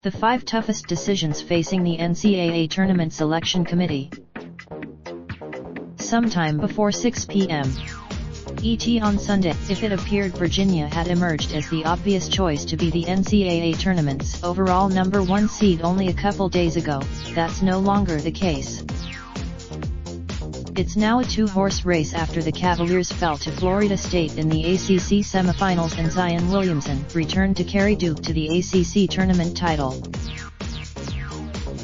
The 5 toughest decisions facing the NCAA Tournament Selection Committee. Sometime before 6 p.m. ET on Sunday, if it appeared Virginia had emerged as the obvious choice to be the NCAA tournament's overall number 1 seed only a couple days ago, that's no longer the case. It's now a 2-horse race after the Cavaliers fell to Florida State in the ACC semifinals and Zion Williamson returned to carry Duke to the ACC tournament title.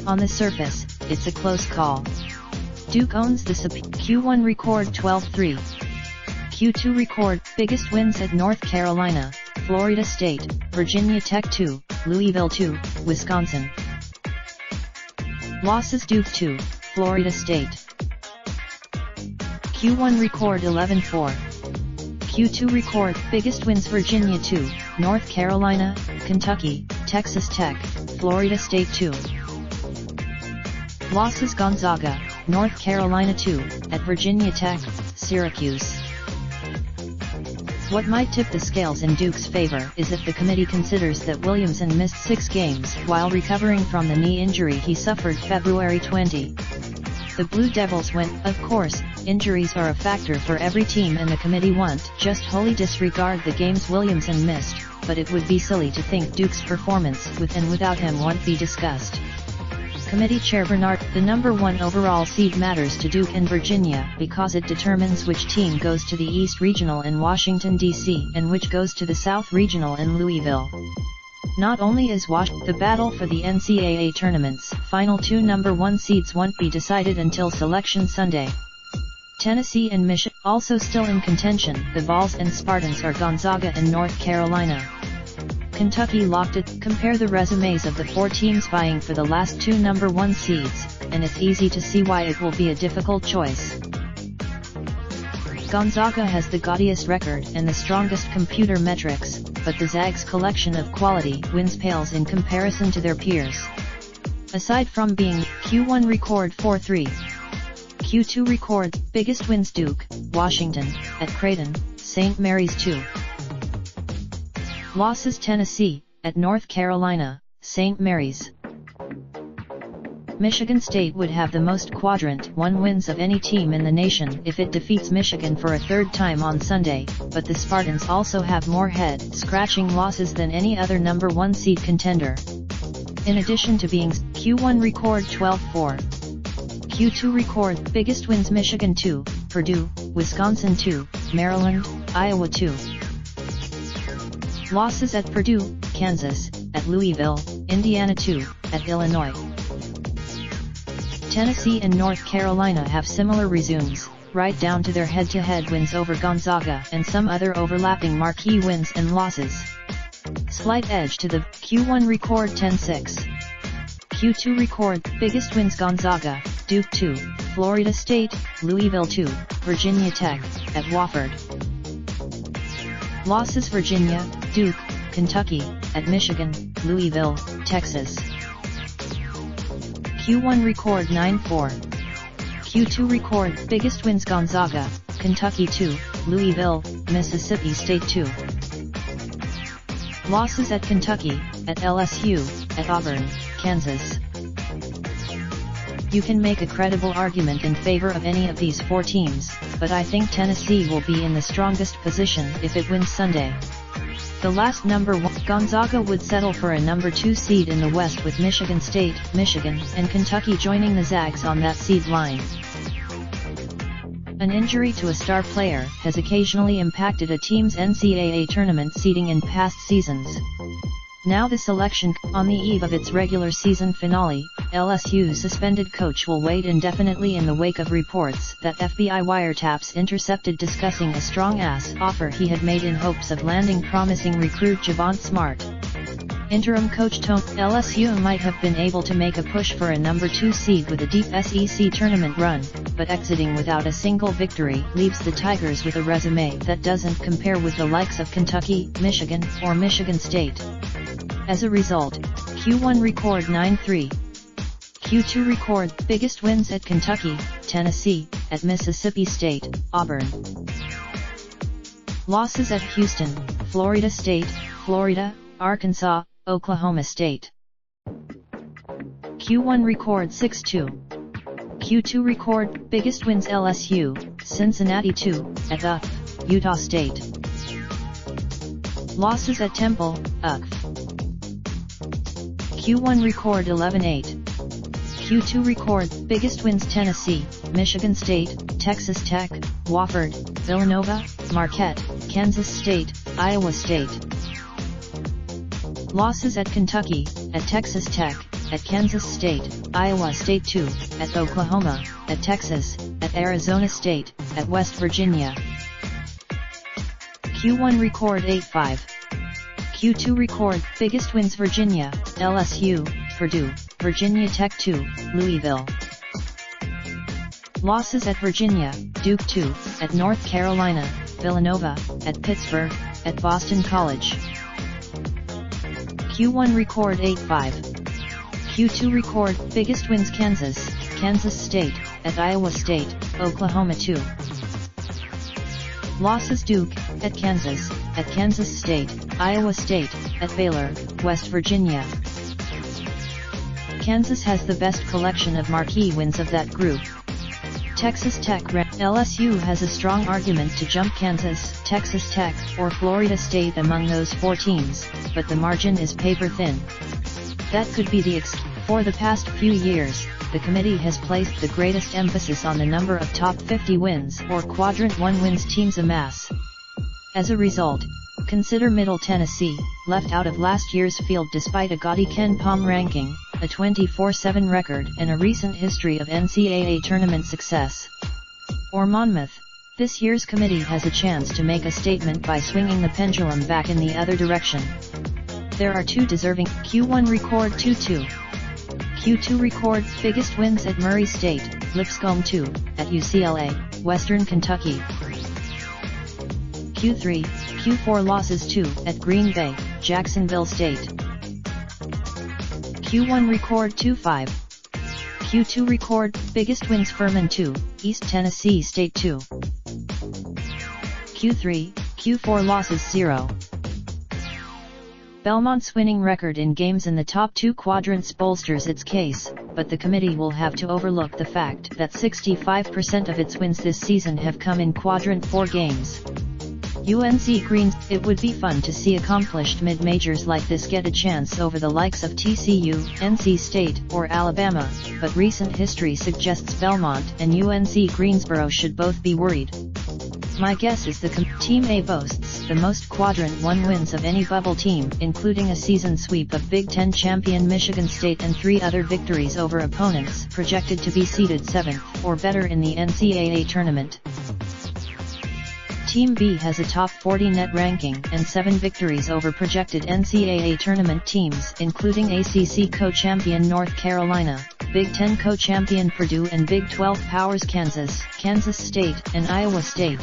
On the surface, it's a close call. Duke owns the Q1 record 12-3. Q2 record, biggest wins at North Carolina, Florida State, Virginia Tech 2, Louisville 2, Wisconsin. Losses Duke 2, Florida State. Q1 record 11-4. Q2 record, biggest wins Virginia 2, North Carolina, Kentucky, Texas Tech, Florida State 2. Losses Gonzaga, North Carolina 2, at Virginia Tech, Syracuse. What might tip the scales in Duke's favor is if the committee considers that Williamson missed 6 games while recovering from the knee injury he suffered February 20. The Blue Devils of course, injuries are a factor for every team and the committee won't just wholly disregard the games Williamson missed, but it would be silly to think Duke's performance with and without him won't be discussed. Committee Chair Bernard, the number 1 overall seed matters to Duke and Virginia because it determines which team goes to the East Regional in Washington, D.C. and which goes to the South Regional in Louisville. Not only is the battle for the NCAA tournament's final 2 number 1 seeds won't be decided until Selection Sunday. Tennessee and Michigan, also still in contention, the Vols and Spartans are Gonzaga and North Carolina. Kentucky locked it. Compare the resumes of the 4 teams vying for the last 2 number 1 seeds, and it's easy to see why it will be a difficult choice. Gonzaga has the gaudiest record and the strongest computer metrics, but the Zags' collection of quality wins pales in comparison to their peers. Aside from being Q1 record 4-3, Q2 record, biggest wins Duke, Washington, at Creighton, St. Mary's 2. Losses Tennessee, at North Carolina, St. Mary's. Michigan State would have the most quadrant 1 wins of any team in the nation if it defeats Michigan for a 3rd time on Sunday, but the Spartans also have more head-scratching losses than any other number 1 seed contender. In addition to being Q1 record 12-4. Q2 record, biggest wins Michigan 2, Purdue, Wisconsin 2, Maryland, Iowa 2. Losses at Purdue, Kansas, at Louisville, Indiana 2, at Illinois. Tennessee and North Carolina have similar resumes, right down to their head-to-head wins over Gonzaga and some other overlapping marquee wins and losses. Slight edge to the Q1 record 10-6. Q2 record, biggest wins Gonzaga, Duke 2, Florida State, Louisville 2, Virginia Tech, at Wofford. Losses Virginia, Duke, Kentucky, at Michigan, Louisville, Texas. Q1 record 9-4. Q2 record, biggest wins Gonzaga, Kentucky 2, Louisville, Mississippi State 2. Losses at Kentucky, at LSU, at Auburn, Kansas. You can make a credible argument in favor of any of these 4 teams, but I think Tennessee will be in the strongest position if it wins Sunday. The last number 1, Gonzaga would settle for a number 2 seed in the West with Michigan State, Michigan, and Kentucky joining the Zags on that seed line. An injury to a star player has occasionally impacted a team's NCAA tournament seeding in past seasons. Now the selection, on the eve of its regular season finale, LSU suspended coach will wait indefinitely in the wake of reports that FBI wiretaps intercepted discussing a strong-ass offer he had made in hopes of landing promising recruit Javon Smart. Interim coach LSU might have been able to make a push for a number 2 seed with a deep SEC tournament run, but exiting without a single victory leaves the Tigers with a resume that doesn't compare with the likes of Kentucky, Michigan, or Michigan State. As a result, Q1 record 9-3. Q2 record biggest wins at Kentucky, Tennessee, at Mississippi State, Auburn. Losses at Houston, Florida State, Florida, Arkansas, Oklahoma State. Q1 record 6-2. Q2 record biggest wins LSU, Cincinnati 2, at UF, Utah State. Losses at Temple, UF. Q1 record 11-8. Q2 record biggest wins Tennessee, Michigan State, Texas Tech, Wofford, Villanova, Marquette, Kansas State, Iowa State. Losses at Kentucky, at Texas Tech, at Kansas State, Iowa State 2, at Oklahoma, at Texas, at Arizona State, at West Virginia. Q1 record 8-5. Q2 record biggest wins Virginia, LSU, Purdue, Virginia Tech 2, Louisville. Losses at Virginia, Duke 2, at North Carolina, Villanova, at Pittsburgh, at Boston College. Q1 record 8-5. Q2 record biggest wins Kansas, Kansas State, at Iowa State, Oklahoma 2. Losses Duke, at Kansas State, Iowa State, at Baylor, West Virginia. Kansas has the best collection of marquee wins of that group. Texas Tech. LSU has a strong argument to jump Kansas, Texas Tech, or Florida State among those four teams, but the margin is paper thin. That could be the For the past few years, the committee has placed the greatest emphasis on the number of top 50 wins or Quadrant 1 wins teams amass. As a result, consider Middle Tennessee, left out of last year's field despite a gaudy Ken Pom ranking, a 24-7 record and a recent history of NCAA tournament success. Or Monmouth. This year's committee has a chance to make a statement by swinging the pendulum back in the other direction. There are two deserving. Q1 record 2-2. Q2 record biggest wins at Murray State, Lipscomb 2, at UCLA, Western Kentucky. Q4 losses 2, at Green Bay, Jacksonville State. Q1 record 2-5. Q2 record biggest wins Furman 2, East Tennessee State 2. Q4 losses 0. Belmont's winning record in games in the top two quadrants bolsters its case, but the committee will have to overlook the fact that 65% of its wins this season have come in Quadrant 4 games. UNC Greens. It would be fun to see accomplished mid-majors like this get a chance over the likes of TCU, NC State, or Alabama, but recent history suggests Belmont and UNC Greensboro should both be worried. My guess is the Team A boasts the most Quadrant 1 wins of any bubble team, including a season sweep of Big Ten champion Michigan State and 3 other victories over opponents projected to be seeded 7th or better in the NCAA tournament. Team B has a top 40 net ranking and 7 victories over projected NCAA tournament teams, including ACC co-champion North Carolina, Big Ten co-champion Purdue and Big 12 powers Kansas, Kansas State, and Iowa State.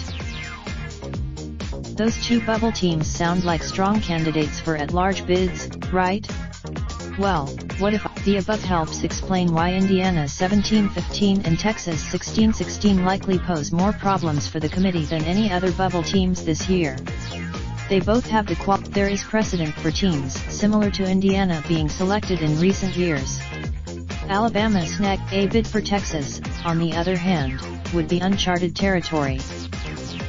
Those two bubble teams sound like strong candidates for at-large bids, right? Well, what if the above helps explain why Indiana 17-15 and Texas 16-16 likely pose more problems for the committee than any other bubble teams this year. They both have the There is precedent for teams similar to Indiana being selected in recent years. Alabama snag a bid for Texas, on the other hand, would be uncharted territory.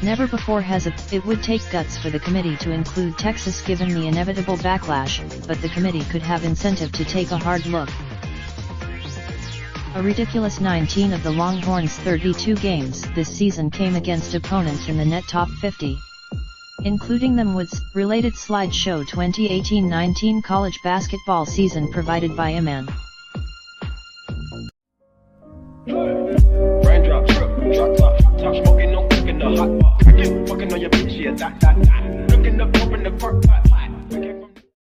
Never before has it would take guts for the committee to include Texas given the inevitable backlash, but the committee could have incentive to take a hard look. A ridiculous 19 of the Longhorns' 32 games this season came against opponents in the net top 50. Including them Woods. Related slideshow 2018-19 college basketball season provided by Iman. Raindrop, drop top smoking, no cooking the hot pot. Fucking on your bitch, yeah, that. Looking up, open the park, pot.